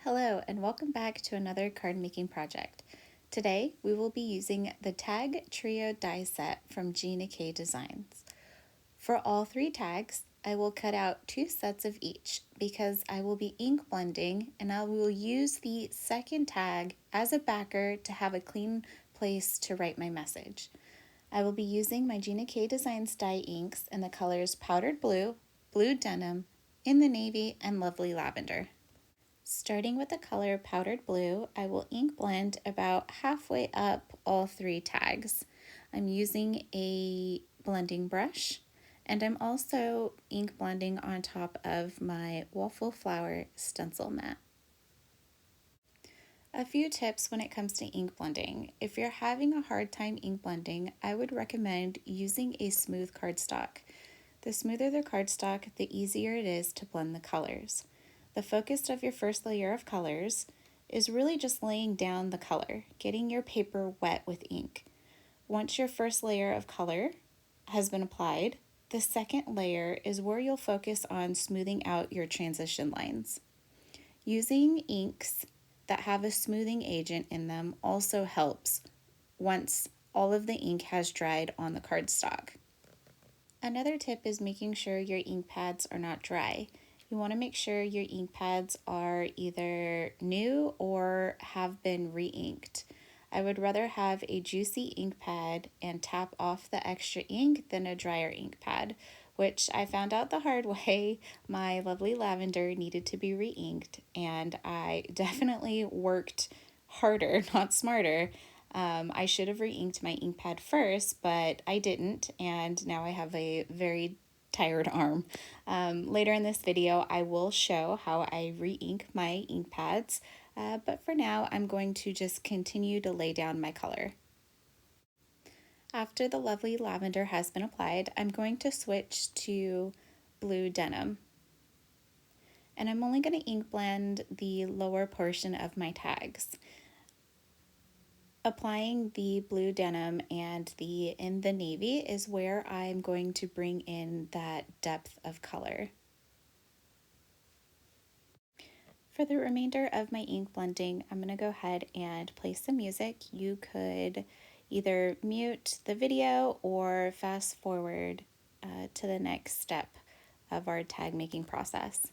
Hello and welcome back to another card making project. Today we will be using the Tag Trio die set from Gina Designs. For all three tags, I will cut out 2 sets of each because I will be ink blending and I will use the second tag as a backer to have a clean place to write my message. I will be using my Gina Designs die inks in the colors Powdered Blue, Blue Denim, In the Navy, and Lovely Lavender. Starting with the color Powdered Blue, I will ink blend about halfway up all three tags. I'm using a blending brush and I'm also ink blending on top of my Waffle Flower stencil mat. A few tips when it comes to ink blending. If you're having a hard time ink blending, I would recommend using a smooth cardstock. The smoother the cardstock, the easier it is to blend the colors. The focus of your first layer of colors is really just laying down the color, getting your paper wet with ink. Once your first layer of color has been applied, the second layer is where you'll focus on smoothing out your transition lines. Using inks that have a smoothing agent in them also helps once all of the ink has dried on the cardstock. Another tip is making sure your ink pads are not dry. You want to make sure your ink pads are either new or have been re-inked. I would rather have a juicy ink pad and tap off the extra ink than a drier ink pad, which I found out the hard way. My Lovely Lavender needed to be re-inked, and I definitely worked harder, not smarter. I should have re-inked my ink pad first, but I didn't, and now I have a very tired arm. Later in this video, I will show how I re-ink my ink pads, but for now, I'm going to just continue to lay down my color. After the Lovely Lavender has been applied, I'm going to switch to Blue Denim. And I'm only going to ink blend the lower portion of my tags. Applying the Blue Denim and the In the Navy is where I'm going to bring in that depth of color. For the remainder of my ink blending, I'm going to go ahead and play some music. You could either mute the video or fast forward to the next step of our tag making process.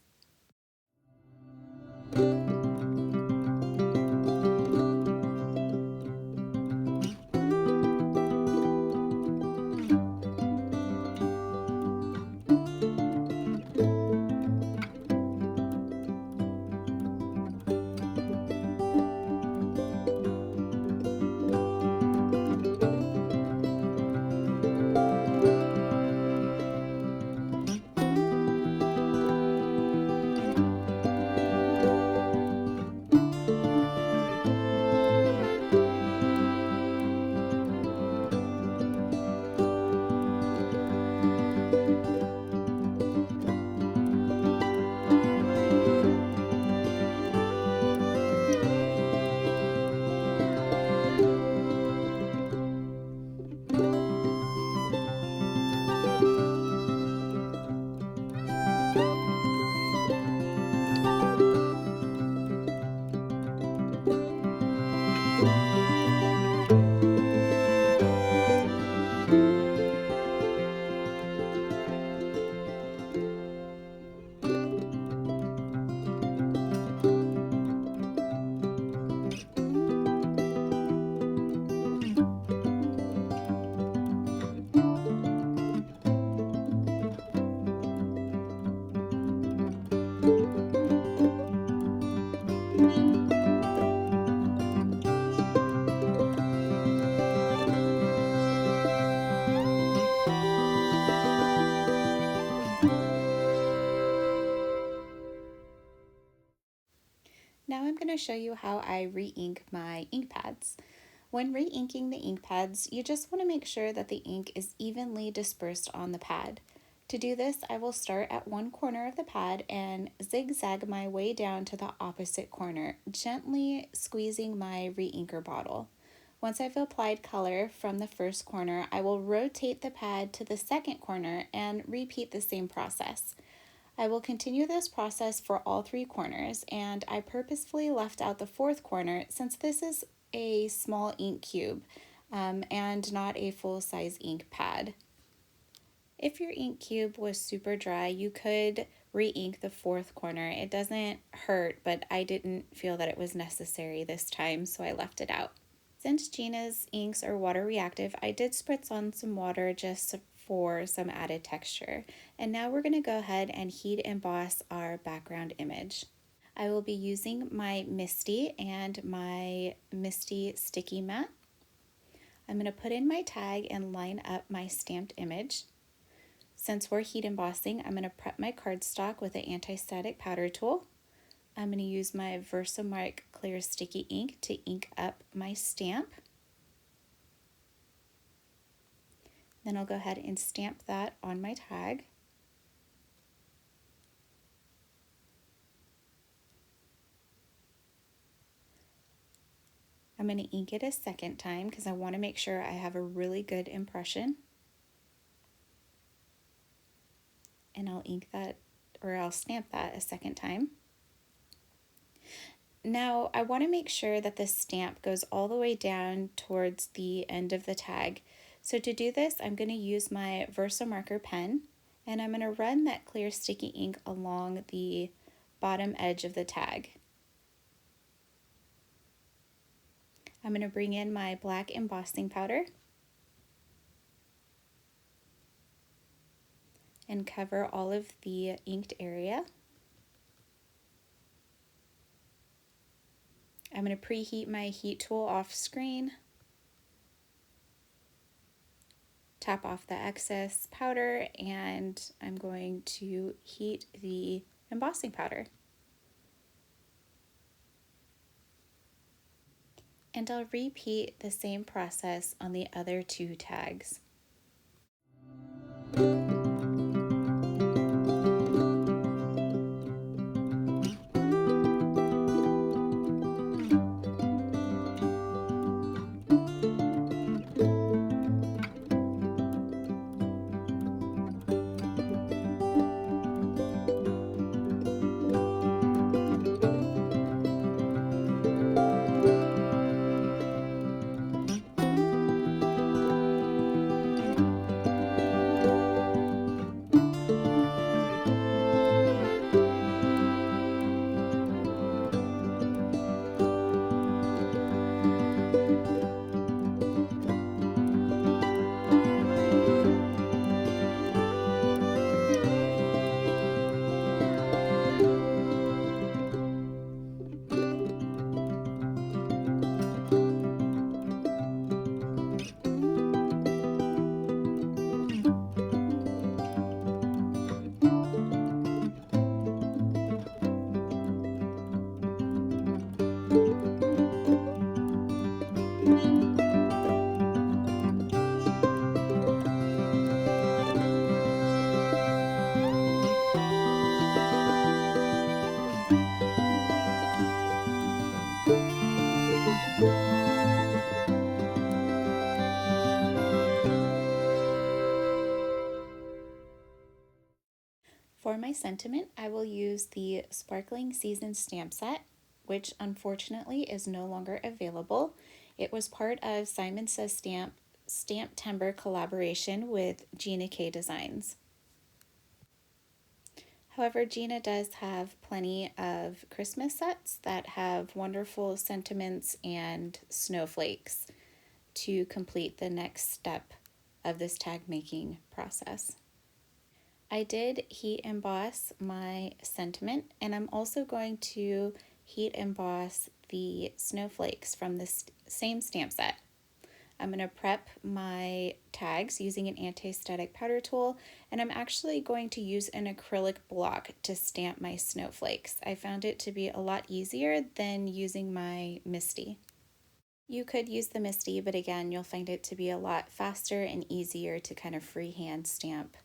Now I'm going to show you how I re-ink my ink pads. When re-inking the ink pads, you just want to make sure that the ink is evenly dispersed on the pad. To do this, I will start at one corner of the pad and zigzag my way down to the opposite corner, gently squeezing my re-inker bottle. Once I've applied color from the first corner, I will rotate the pad to the second corner and repeat the same process. I will continue this process for all 3 corners, and I purposefully left out the 4th corner since this is a small ink cube and not a full-size ink pad. If your ink cube was super dry, you could re-ink the 4th corner. It doesn't hurt, but I didn't feel that it was necessary this time, so I left it out. Since Gina's inks are water reactive, I did spritz on some water just for some added texture. And now we're going to go ahead and heat emboss our background image. I will be using my Misti and my Misti sticky mat. I'm going to put in my tag and line up my stamped image. Since we're heat embossing, I'm going to prep my cardstock with an anti-static powder tool. I'm going to use my Versamark clear sticky ink to ink up my stamp. Then I'll go ahead and stamp that on my tag. I'm going to ink it a second time because I want to make sure I have a really good impression. And I'll ink that, or I'll stamp that a second time. Now I want to make sure that the stamp goes all the way down towards the end of the tag. So to do this, I'm going to use my Versamarker pen, and I'm going to run that clear sticky ink along the bottom edge of the tag. I'm going to bring in my black embossing powder and cover all of the inked area. I'm going to preheat my heat tool off screen, tap off the excess powder, and I'm going to heat the embossing powder. And I'll repeat the same process on the other 2 tags. For my sentiment, I will use the Sparkling Season stamp set, which unfortunately is no longer available. It was part of Simon Says Stamptember collaboration with Gina K Designs. However, Gina does have plenty of Christmas sets that have wonderful sentiments and snowflakes to complete the next step of this tag making process. I did heat emboss my sentiment, and I'm also going to heat emboss the snowflakes from this same stamp set. I'm going to prep my tags using an anti-static powder tool, and I'm actually going to use an acrylic block to stamp my snowflakes. I found it to be a lot easier than using my Misti. You could use the Misti, but again, you'll find it to be a lot faster and easier to kind of freehand stamp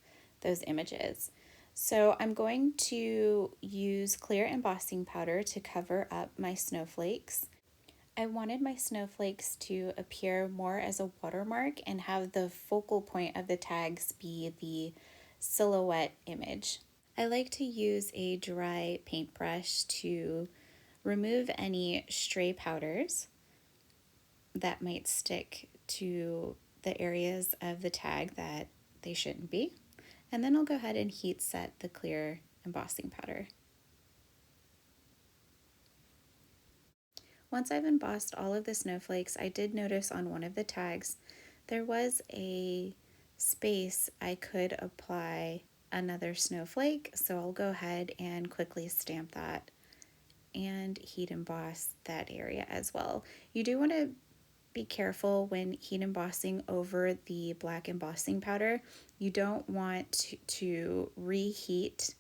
those images. So I'm going to use clear embossing powder to cover up my snowflakes. I wanted my snowflakes to appear more as a watermark and have the focal point of the tags be the silhouette image. I like to use a dry paintbrush to remove any stray powders that might stick to the areas of the tag that they shouldn't be. And then I'll go ahead and heat set the clear embossing powder. Once I've embossed all of the snowflakes, I did notice on one of the tags there was a space I could apply another snowflake, so I'll go ahead and quickly stamp that and heat emboss that area as well. You do want to be careful when heat embossing over the black embossing powder. You don't want to reheat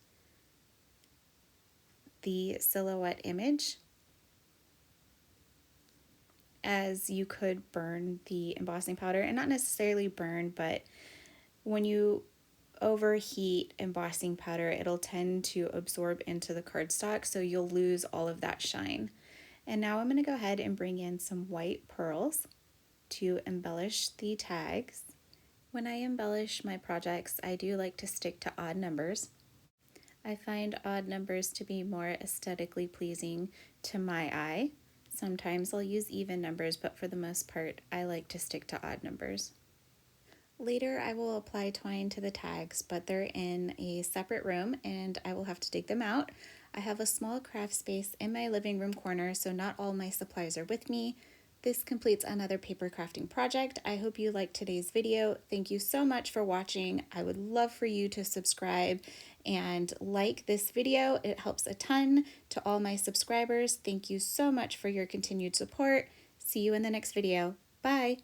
the silhouette image, as you could burn the embossing powder, and not necessarily burn, but when you overheat embossing powder, it'll tend to absorb into the cardstock, so you'll lose all of that shine. And now I'm going to go ahead and bring in some white pearls to embellish the tags. When I embellish my projects, I do like to stick to odd numbers. I find odd numbers to be more aesthetically pleasing to my eye. Sometimes I'll use even numbers, but for the most part, I like to stick to odd numbers. Later, I will apply twine to the tags, but they're in a separate room and I will have to dig them out. I have a small craft space in my living room corner, so not all my supplies are with me. This completes another paper crafting project. I hope you liked today's video. Thank you so much for watching. I would love for you to subscribe and like this video. It helps a ton. To all my subscribers, thank you so much for your continued support. See you in the next video. Bye.